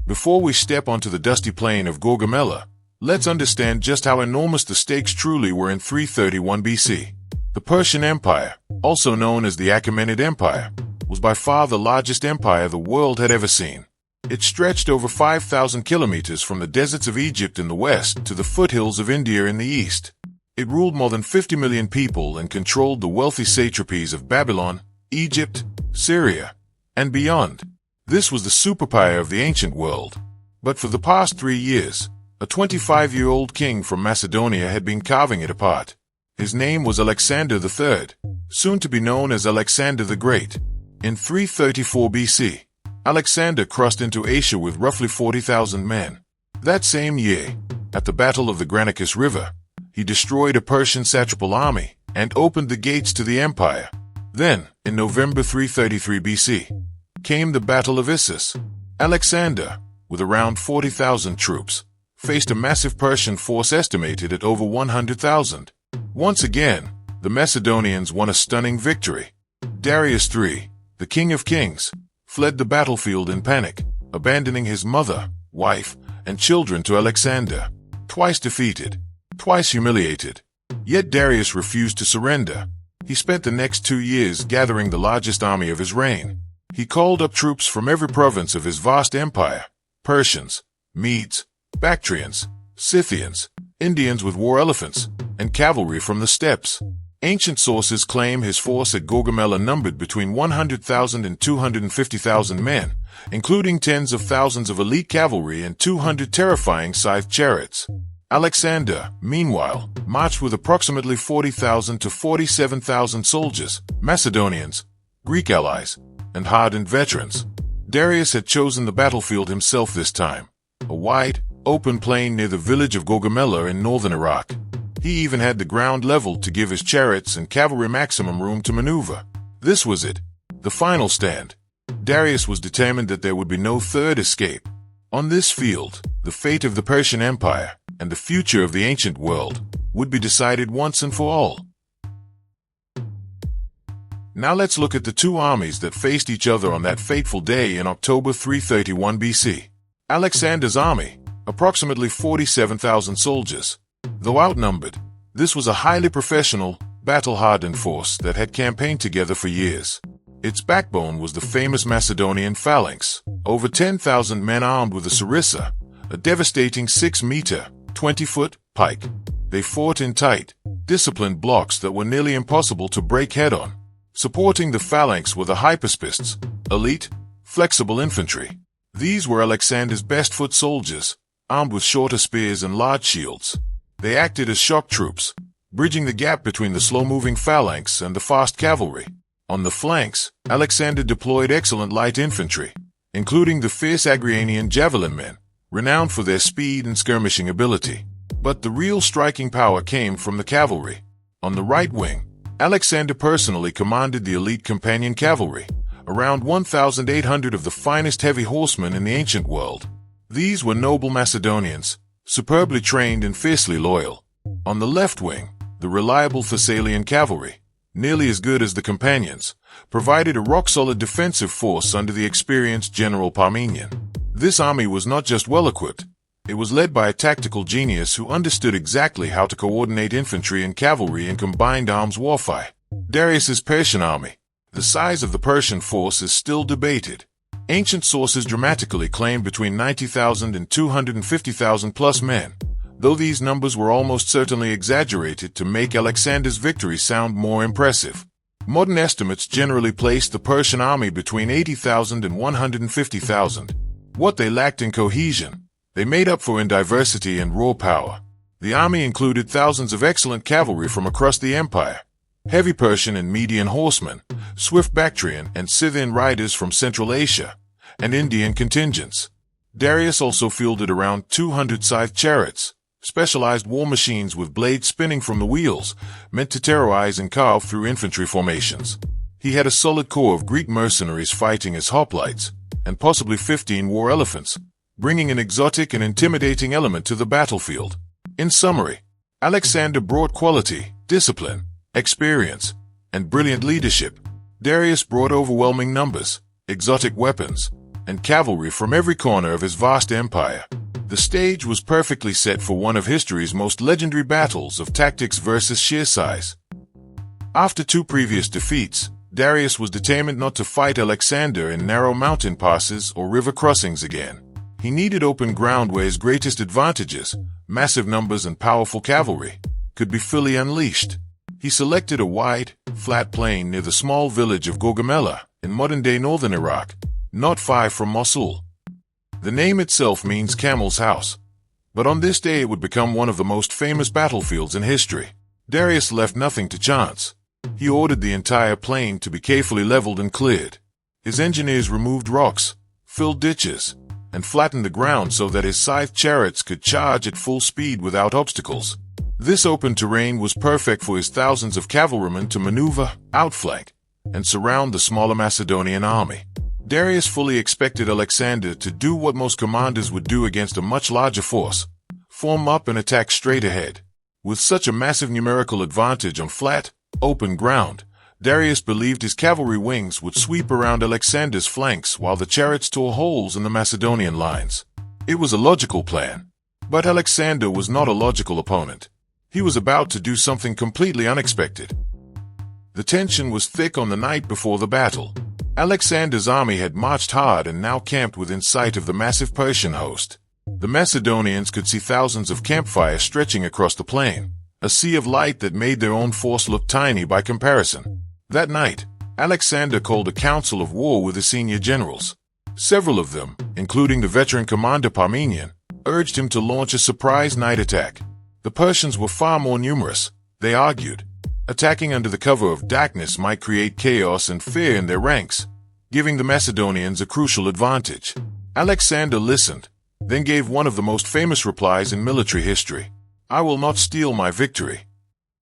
Before we step onto the dusty plain of Gaugamela, let's understand just how enormous the stakes truly were in 331 BC. The Persian Empire, also known as the Achaemenid Empire, was by far the largest empire the world had ever seen. It stretched over 5,000 kilometers from the deserts of Egypt in the west to the foothills of India in the east. It ruled more than 50 million people and controlled the wealthy satrapies of Babylon, Egypt, Syria, and beyond. This was the superpower of the ancient world. But for the past 3 years, a 25-year-old king from Macedonia had been carving it apart. His name was Alexander III, soon to be known as Alexander the Great. In 334 BC, Alexander crossed into Asia with roughly 40,000 men. That same year, at the Battle of the Granicus River, he destroyed a Persian satrapal army and opened the gates to the empire. Then, in November 333 BC, came the Battle of Issus. Alexander, with around 40,000 troops, faced a massive Persian force estimated at over 100,000. Once again, the Macedonians won a stunning victory. Darius III, the King of Kings, fled the battlefield in panic, abandoning his mother, wife, and children to Alexander. Twice defeated, twice humiliated. Yet Darius refused to surrender. He spent the next 2 years gathering the largest army of his reign. He called up troops from every province of his vast empire: Persians, Medes, Bactrians, Scythians, Indians with war elephants, and cavalry from the steppes. Ancient sources claim his force at Gaugamela numbered between 100,000 and 250,000 men, including tens of thousands of elite cavalry and 200 terrifying scythed chariots. Alexander, meanwhile, marched with approximately 40,000 to 47,000 soldiers, Macedonians, Greek allies, and hardened veterans. Darius had chosen the battlefield himself this time, a wide, open plain near the village of Gaugamela in northern Iraq. He even had the ground leveled to give his chariots and cavalry maximum room to maneuver. This was it, the final stand. Darius was determined that there would be no third escape. On this field, the fate of the Persian Empire and the future of the ancient world would be decided once and for all. Now let's look at the two armies that faced each other on that fateful day in October 331 BC. Alexander's army, approximately 47,000 soldiers. Though outnumbered, this was a highly professional, battle-hardened force that had campaigned together for years. Its backbone was the famous Macedonian phalanx, over 10,000 men armed with a sarissa, a devastating 6-meter, 20-foot pike. They fought in tight, disciplined blocks that were nearly impossible to break head-on. Supporting the phalanx were the hypaspists, elite, flexible infantry. These were Alexander's best foot soldiers, armed with shorter spears and large shields. They acted as shock troops, bridging the gap between the slow-moving phalanx and the fast cavalry. On the flanks, Alexander deployed excellent light infantry, including the fierce Agrianian javelin men, renowned for their speed and skirmishing ability. But the real striking power came from the cavalry. On the right wing, Alexander personally commanded the elite companion cavalry, around 1,800 of the finest heavy horsemen in the ancient world. These were noble Macedonians, superbly trained and fiercely loyal. On the left wing, the reliable Thessalian cavalry, nearly as good as the companions, provided a rock-solid defensive force under the experienced General Parmenion. This army was not just well-equipped, it was led by a tactical genius who understood exactly how to coordinate infantry and cavalry in combined arms warfare. Darius's Persian army. The size of the Persian force is still debated. Ancient sources dramatically claim between 90,000 and 250,000 plus men, though these numbers were almost certainly exaggerated to make Alexander's victory sound more impressive. Modern estimates generally place the Persian army between 80,000 and 150,000. What they lacked in cohesion, they made up for in diversity and raw power. The army included thousands of excellent cavalry from across the empire, heavy Persian and Median horsemen, swift Bactrian and Scythian riders from Central Asia, and Indian contingents. Darius also fielded around 200 scythed chariots, specialized war machines with blades spinning from the wheels, meant to terrorize and carve through infantry formations. He had a solid core of Greek mercenaries fighting as hoplites, and possibly 15 war elephants, bringing an exotic and intimidating element to the battlefield. In summary, Alexander brought quality, discipline, experience, and brilliant leadership. Darius brought overwhelming numbers, exotic weapons, and cavalry from every corner of his vast empire. The stage was perfectly set for one of history's most legendary battles of tactics versus sheer size. After two previous defeats, Darius was determined not to fight Alexander in narrow mountain passes or river crossings again. He needed open ground where his greatest advantages, massive numbers and powerful cavalry, could be fully unleashed. He selected a wide, flat plain near the small village of Gaugamela in modern-day northern Iraq, not far from Mosul. The name itself means camel's house, but on this day it would become one of the most famous battlefields in history. Darius left nothing to chance. He ordered the entire plain to be carefully leveled and cleared. His engineers removed rocks, filled ditches, and flattened the ground so that his scythe chariots could charge at full speed without obstacles. This open terrain was perfect for his thousands of cavalrymen to maneuver, outflank, and surround the smaller Macedonian army. Darius fully expected Alexander to do what most commanders would do against a much larger force: form up and attack straight ahead. With such a massive numerical advantage on flat, open ground, Darius believed his cavalry wings would sweep around Alexander's flanks while the chariots tore holes in the Macedonian lines. It was a logical plan. But Alexander was not a logical opponent. He was about to do something completely unexpected. The tension was thick on the night before the battle. Alexander's army had marched hard and now camped within sight of the massive Persian host. The Macedonians could see thousands of campfires stretching across the plain, a sea of light that made their own force look tiny by comparison. That night, Alexander called a council of war with his senior generals. Several of them, including the veteran commander Parmenion, urged him to launch a surprise night attack. The Persians were far more numerous, they argued. Attacking under the cover of darkness might create chaos and fear in their ranks, giving the Macedonians a crucial advantage. Alexander listened, then gave one of the most famous replies in military history: "I will not steal my victory."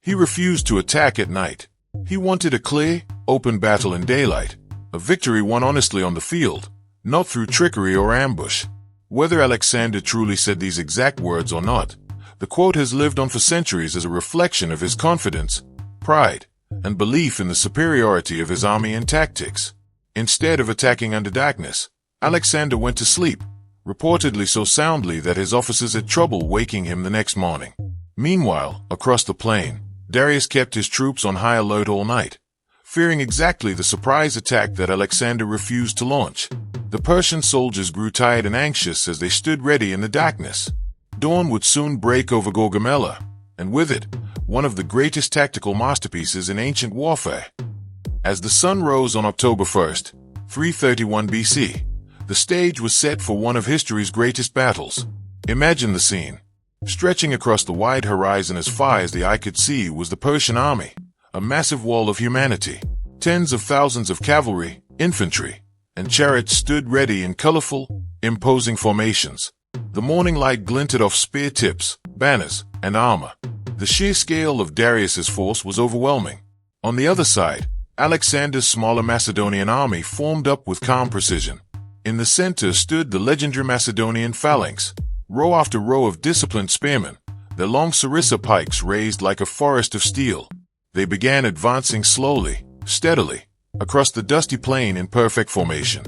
He refused to attack at night. He wanted a clear, open battle in daylight, a victory won honestly on the field, not through trickery or ambush. Whether Alexander truly said these exact words or not, the quote has lived on for centuries as a reflection of his confidence, pride, and belief in the superiority of his army and tactics. Instead of attacking under darkness, Alexander went to sleep, reportedly so soundly that his officers had trouble waking him the next morning. Meanwhile, across the plain, Darius kept his troops on high alert all night, fearing exactly the surprise attack that Alexander refused to launch. The Persian soldiers grew tired and anxious as they stood ready in the darkness. Dawn would soon break over Gaugamela, and with it, one of the greatest tactical masterpieces in ancient warfare. As the sun rose on October 1st, 331 BC, the stage was set for one of history's greatest battles. Imagine the scene. Stretching across the wide horizon as far as the eye could see was the Persian army, a massive wall of humanity. Tens of thousands of cavalry, infantry, and chariots stood ready in colorful, imposing formations. The morning light glinted off spear tips, banners, and armor. The sheer scale of Darius's force was overwhelming. On the other side, Alexander's smaller Macedonian army formed up with calm precision. In the center stood the legendary Macedonian phalanx, row after row of disciplined spearmen, their long sarissa pikes raised like a forest of steel. They began advancing slowly, steadily, across the dusty plain in perfect formation.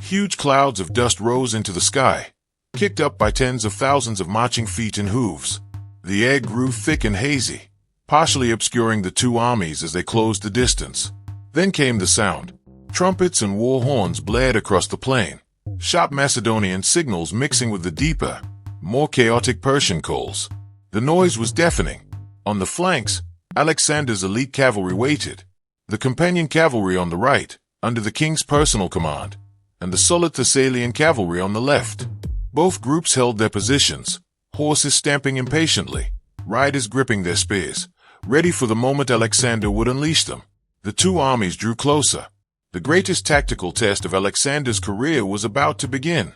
Huge clouds of dust rose into the sky, kicked up by tens of thousands of marching feet and hooves. The air grew thick and hazy, partially obscuring the two armies as they closed the distance. Then came the sound. Trumpets and war horns blared across the plain, sharp Macedonian signals mixing with the deeper, more chaotic Persian calls. The noise was deafening. On the flanks, Alexander's elite cavalry waited, the companion cavalry on the right, under the king's personal command, and the solid Thessalian cavalry on the left. Both groups held their positions, horses stamping impatiently, riders gripping their spears, ready for the moment Alexander would unleash them. The two armies drew closer. The greatest tactical test of Alexander's career was about to begin.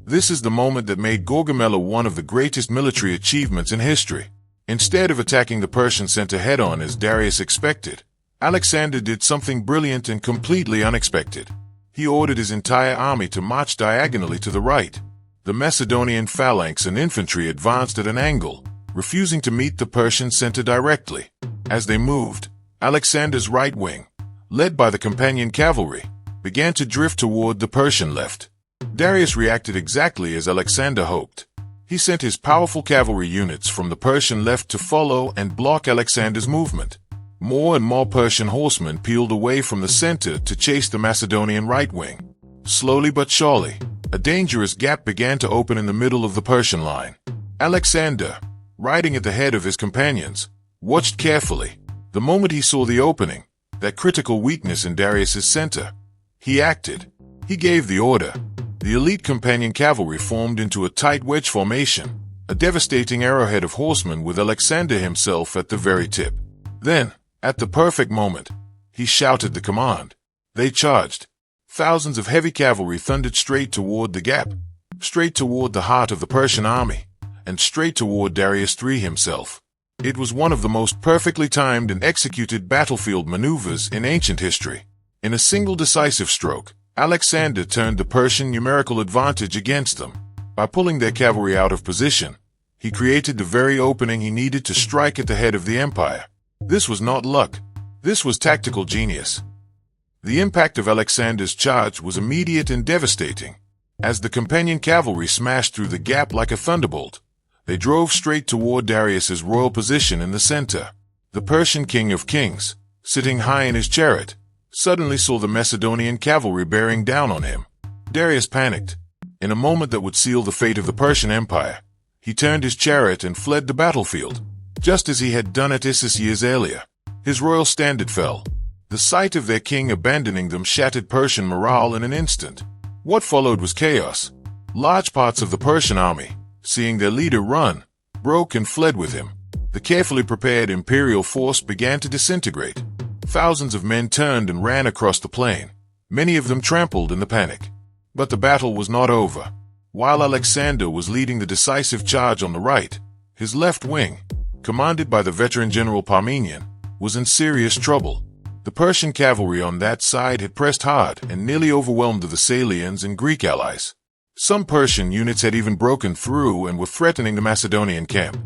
This is the moment that made Gaugamela one of the greatest military achievements in history. Instead of attacking the Persian center head-on as Darius expected, Alexander did something brilliant and completely unexpected. He ordered his entire army to march diagonally to the right. The Macedonian phalanx and infantry advanced at an angle, refusing to meet the Persian center directly. As they moved, Alexander's right wing, led by the companion cavalry, began to drift toward the Persian left. Darius reacted exactly as Alexander hoped. He sent his powerful cavalry units from the Persian left to follow and block Alexander's movement. More and more Persian horsemen peeled away from the center to chase the Macedonian right wing. Slowly but surely, a dangerous gap began to open in the middle of the Persian line. Alexander, riding at the head of his companions, watched carefully. The moment he saw the opening, that critical weakness in Darius's center, he acted. He gave the order. The elite companion cavalry formed into a tight wedge formation, a devastating arrowhead of horsemen with Alexander himself at the very tip. Then, at the perfect moment, he shouted the command. They charged. Thousands of heavy cavalry thundered straight toward the gap, straight toward the heart of the Persian army, and straight toward Darius III himself. It was one of the most perfectly timed and executed battlefield maneuvers in ancient history. In a single decisive stroke, Alexander turned the Persian numerical advantage against them. By pulling their cavalry out of position, he created the very opening he needed to strike at the head of the empire. This was not luck. This was tactical genius. The impact of Alexander's charge was immediate and devastating. As the companion cavalry smashed through the gap like a thunderbolt, they drove straight toward Darius's royal position in the center. The Persian king of kings, sitting high in his chariot, suddenly saw the Macedonian cavalry bearing down on him. Darius panicked. In a moment that would seal the fate of the Persian Empire, he turned his chariot and fled the battlefield, just as he had done at Issus years earlier. His royal standard fell. The sight of their king abandoning them shattered Persian morale in an instant. What followed was chaos. Large parts of the Persian army, seeing their leader run, broke and fled with him. The carefully prepared imperial force began to disintegrate. Thousands of men turned and ran across the plain, many of them trampled in the panic. But the battle was not over. While Alexander was leading the decisive charge on the right, his left wing, commanded by the veteran General Parmenion, was in serious trouble. The Persian cavalry on that side had pressed hard and nearly overwhelmed the Thessalians and Greek allies. Some Persian units had even broken through and were threatening the Macedonian camp.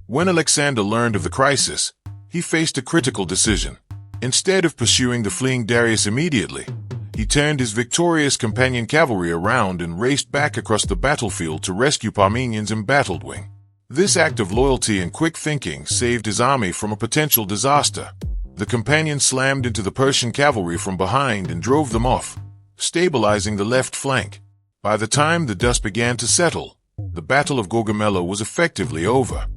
When Alexander learned of the crisis, he faced a critical decision. Instead of pursuing the fleeing Darius immediately, he turned his victorious companion cavalry around and raced back across the battlefield to rescue Parmenion's embattled wing. This act of loyalty and quick thinking saved his army from a potential disaster. The companion slammed into the Persian cavalry from behind and drove them off, stabilizing the left flank. By the time the dust began to settle, the Battle of Gaugamela was effectively over.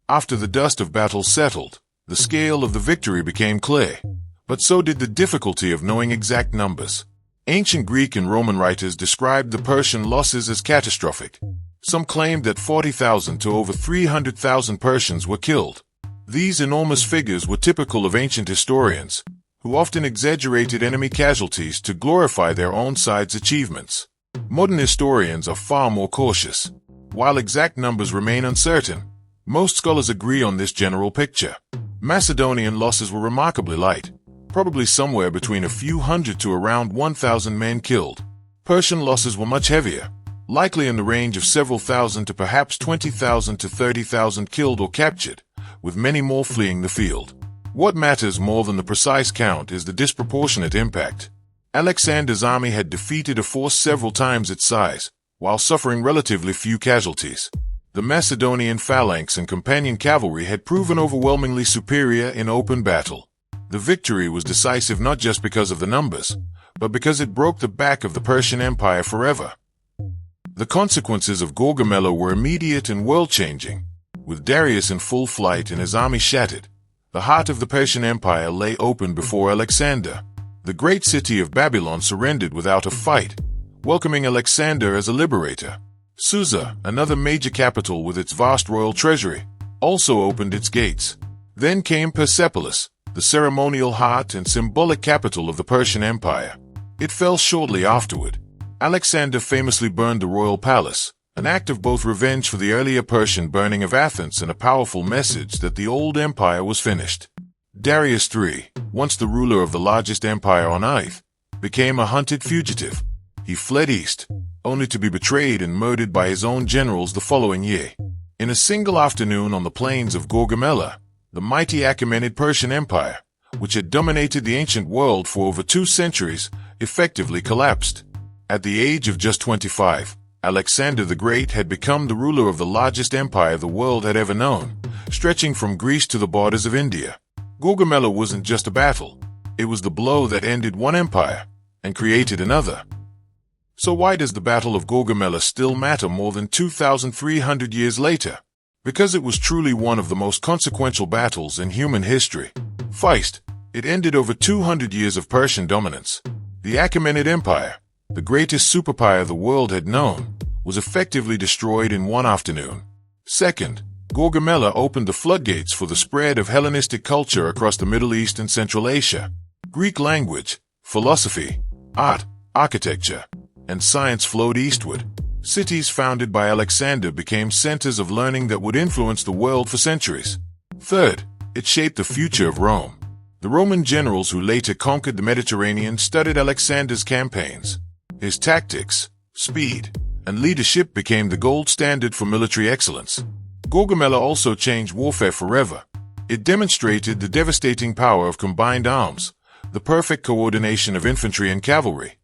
After the dust of battle settled, the scale of the victory became clear, but so did the difficulty of knowing exact numbers. Ancient Greek and Roman writers described the Persian losses as catastrophic. Some claimed that 40,000 to over 300,000 Persians were killed. These enormous figures were typical of ancient historians, who often exaggerated enemy casualties to glorify their own side's achievements. Modern historians are far more cautious. While exact numbers remain uncertain, most scholars agree on this general picture. Macedonian losses were remarkably light, probably somewhere between a few hundred to around 1,000 men killed. Persian losses were much heavier, likely in the range of several thousand to perhaps 20,000 to 30,000 killed or captured, with many more fleeing the field. What matters more than the precise count is the disproportionate impact. Alexander's army had defeated a force several times its size, while suffering relatively few casualties. The Macedonian phalanx and companion cavalry had proven overwhelmingly superior in open battle. The victory was decisive not just because of the numbers, but because it broke the back of the Persian Empire forever. The consequences of Gaugamela were immediate and world-changing. With Darius in full flight and his army shattered, the heart of the Persian Empire lay open before Alexander. The great city of Babylon surrendered without a fight, welcoming Alexander as a liberator. Susa, another major capital with its vast royal treasury, also opened its gates. Then came Persepolis, the ceremonial heart and symbolic capital of the Persian Empire. It fell shortly afterward. Alexander famously burned the royal palace, an act of both revenge for the earlier Persian burning of Athens and a powerful message that the old empire was finished. Darius III, once the ruler of the largest empire on earth, became a hunted fugitive. He fled east, only to be betrayed and murdered by his own generals the following year. In a single afternoon on the plains of Gaugamela, the mighty Achaemenid Persian Empire, which had dominated the ancient world for over 2 centuries, effectively collapsed. At the age of just 25, Alexander the Great had become the ruler of the largest empire the world had ever known, stretching from Greece to the borders of India. Gaugamela wasn't just a battle. It was the blow that ended one empire and created another. So why does the Battle of Gaugamela still matter more than 2,300 years later? Because it was truly one of the most consequential battles in human history. First, it ended over 200 years of Persian dominance. The Achaemenid Empire, the greatest superpower the world had known, was effectively destroyed in one afternoon. Second, Gaugamela opened the floodgates for the spread of Hellenistic culture across the Middle East and Central Asia. Greek language, philosophy, art, architecture, and science flowed eastward. Cities founded by Alexander became centers of learning that would influence the world for centuries. Third, it shaped the future of Rome. The Roman generals who later conquered the Mediterranean studied Alexander's campaigns. His tactics, speed, and leadership became the gold standard for military excellence. Gaugamela also changed warfare forever. It demonstrated the devastating power of combined arms, the perfect coordination of infantry and cavalry,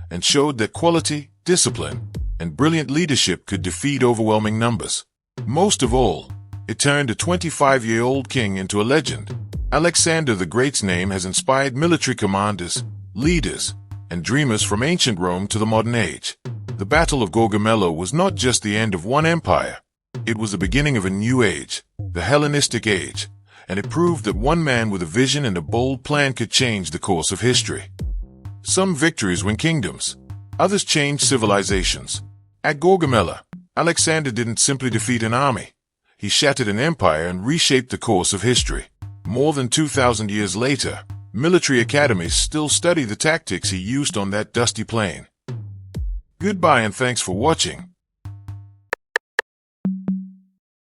and showed that quality, discipline, and brilliant leadership could defeat overwhelming numbers. Most of all, it turned a 25-year-old king into a legend. Alexander the Great's name has inspired military commanders, leaders, and dreamers from ancient Rome to the modern age. The Battle of Gaugamela was not just the end of one empire. It was the beginning of a new age, the Hellenistic Age, and it proved that one man with a vision and a bold plan could change the course of history. Some victories win kingdoms. Others change civilizations. At Gaugamela, Alexander didn't simply defeat an army. He shattered an empire and reshaped the course of history. More than 2,000 years later, military academies still study the tactics he used on that dusty plain. Goodbye and thanks for watching.